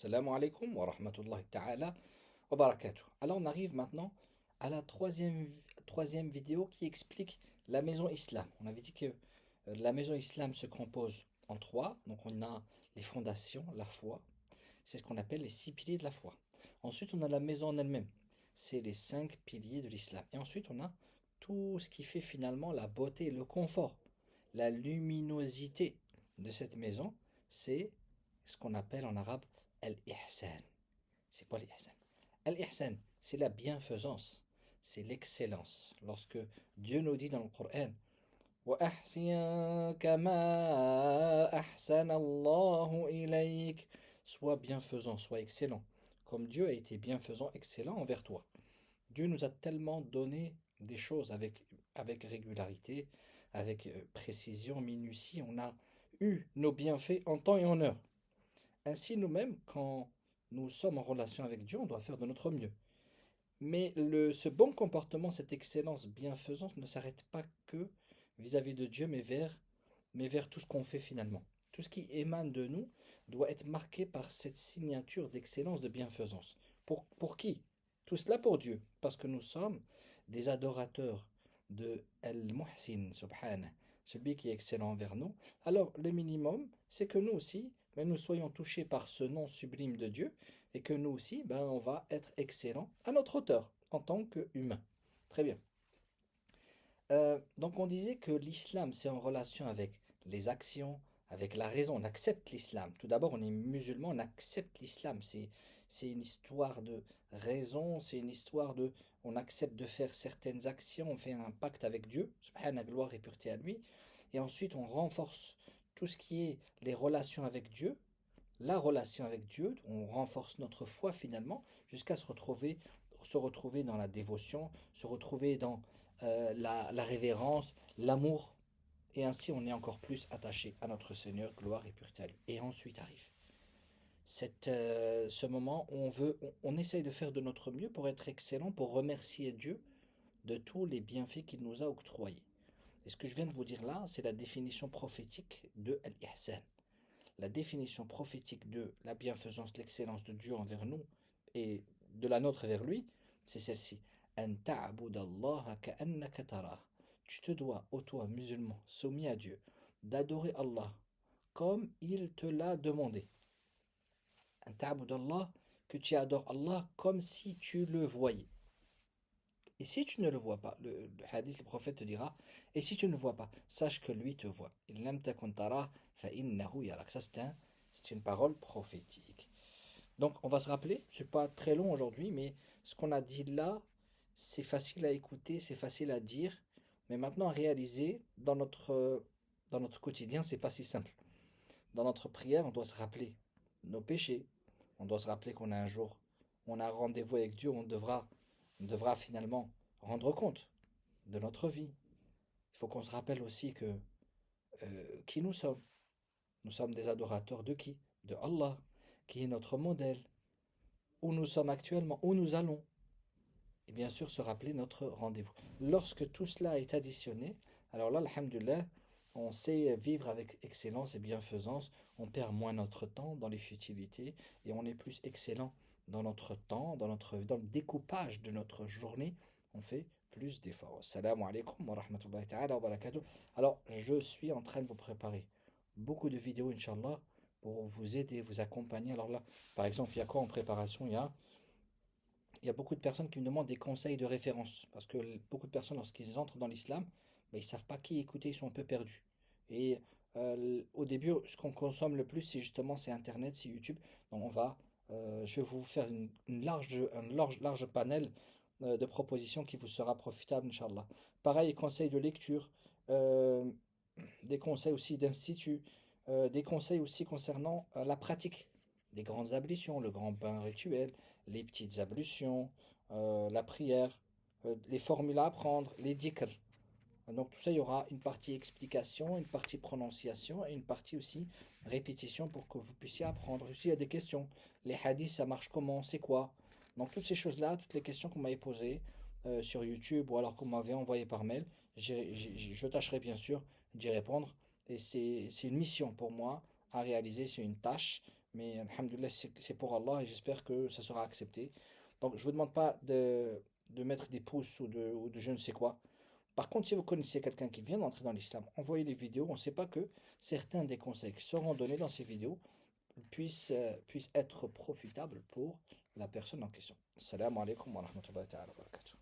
Salam alaikum wa rahmatullahi ta'ala wa barakatuh. Alors on arrive maintenant à la troisième vidéo qui explique la maison islam. On avait dit que la maison islam se compose en trois. Donc on a les fondations, la foi. C'est ce qu'on appelle les 6 piliers de la foi. Ensuite on a la maison en elle-même. C'est les 5 piliers de l'islam. Et ensuite on a tout ce qui fait finalement la beauté, le confort, la luminosité de cette maison. C'est ce qu'on appelle en arabe al-ihsan. C'est quoi l'ihsan? Al-ihsan, c'est la bienfaisance, c'est l'excellence. Lorsque Dieu nous dit dans le Coran, وَأَحْسِن كَمَا أَحْسَنَ اللَّهُ إِلَيْكَ, sois bienfaisant, sois excellent, comme Dieu a été bienfaisant, excellent envers toi. Dieu nous a tellement donné des choses avec régularité, avec précision, minutie. On a eu nos bienfaits en temps et en heure. Ainsi, nous-mêmes, quand nous sommes en relation avec Dieu, on doit faire de notre mieux. Mais ce bon comportement, cette excellence, bienfaisance ne s'arrête pas que vis-à-vis de Dieu, mais vers tout ce qu'on fait finalement. Tout ce qui émane de nous doit être marqué par cette signature d'excellence, de bienfaisance. Pour qui? Tout cela pour Dieu, parce que nous sommes des adorateurs de Al-Muhsin, subhanah, celui qui est excellent envers nous. Alors, le minimum, c'est que nous aussi, nous soyons touchés par ce nom sublime de Dieu, et que nous aussi, on va être excellents à notre hauteur, en tant qu'humains. Très bien. Donc on disait que l'islam, c'est en relation avec les actions, avec la raison. On accepte l'islam. Tout d'abord, on est musulman, on accepte l'islam. C'est une histoire de raison, c'est une histoire de... On accepte de faire certaines actions, on fait un pacte avec Dieu, subhana, gloire et pureté à lui. Et ensuite, on renforce tout ce qui est les relations avec Dieu, la relation avec Dieu, on renforce notre foi finalement, jusqu'à se retrouver dans la dévotion, se retrouver dans la révérence, l'amour, et ainsi on est encore plus attaché à notre Seigneur, gloire et pureté à lui. Et ensuite arrive ce moment où on essaye de faire de notre mieux pour être excellent, pour remercier Dieu de tous les bienfaits qu'il nous a octroyés. Et ce que je viens de vous dire là, c'est la définition prophétique de Al-Ihsan. La définition prophétique de la bienfaisance, l'excellence de Dieu envers nous et de la nôtre vers lui, c'est celle-ci. An ta'budallaha ka'annaka tarah. Tu te dois, ô toi musulman, soumis à Dieu, d'adorer Allah comme il te l'a demandé. An ta'budallah, que tu adores Allah comme si tu le voyais. Et si tu ne le vois pas, le hadith, le prophète te dira, et si tu ne le vois pas, sache que lui te voit. Il lam takun tara fa innahu yarak. Ça, c'est une parole prophétique. Donc, on va se rappeler, c'est pas très long aujourd'hui, mais ce qu'on a dit là, c'est facile à écouter, c'est facile à dire, mais maintenant à réaliser dans notre quotidien, c'est pas si simple. Dans notre prière, on doit se rappeler nos péchés. On doit se rappeler qu'on a un jour, on a un rendez-vous avec Dieu, on devra finalement rendre compte de notre vie. Il faut qu'on se rappelle aussi que qui nous sommes. Nous sommes des adorateurs de qui? De Allah, qui est notre modèle. Où nous sommes actuellement, où nous allons. Et bien sûr, se rappeler notre rendez-vous. Lorsque tout cela est additionné, alors là, alhamdulillah, on sait vivre avec excellence et bienfaisance. On perd moins notre temps dans les futilités et on est plus excellent dans notre temps, dans le découpage de notre journée. On fait plus d'efforts. Assalamu alaikum wa rahmatullahi ta'ala wa barakatuh. Alors, je suis en train de vous préparer beaucoup de vidéos, Inch'Allah, pour vous aider, vous accompagner. Alors là, par exemple, il y a quoi en préparation? Il y a beaucoup de personnes qui me demandent des conseils de référence. Parce que beaucoup de personnes, lorsqu'ils entrent dans l'islam, ils ne savent pas qui écouter, ils sont un peu perdus. Et au début, ce qu'on consomme le plus, c'est Internet, c'est YouTube. Donc je vais vous faire un large panel de propositions qui vous sera profitable, Inch'Allah. Pareil, conseils de lecture, euh, des conseils aussi d'institut, des conseils aussi concernant la pratique, les grandes ablutions, le grand bain rituel, les petites ablutions, la prière, les formules à apprendre, les dhikr. Donc tout ça, il y aura une partie explication, une partie prononciation et une partie aussi répétition pour que vous puissiez apprendre. Aussi, il y a des questions. Les hadiths, ça marche comment? C'est quoi? Donc toutes ces choses-là, toutes les questions qu'on m'avait posées sur YouTube ou alors qu'on m'avait envoyé par mail, je tâcherai bien sûr d'y répondre. Et c'est une mission pour moi à réaliser, c'est une tâche Mais alhamdoulilah, c'est pour Allah et j'espère que ça sera accepté. Donc, je ne vous demande pas de mettre des pouces ou de je ne sais quoi. Par contre, si vous connaissez quelqu'un qui vient d'entrer dans l'islam, envoyez les vidéos. On ne sait pas que certains des conseils qui seront donnés dans ces vidéos puissent être profitables pour la personne en question. Assalamu alaikum wa rahmatullahi ta'ala wa barakatuh.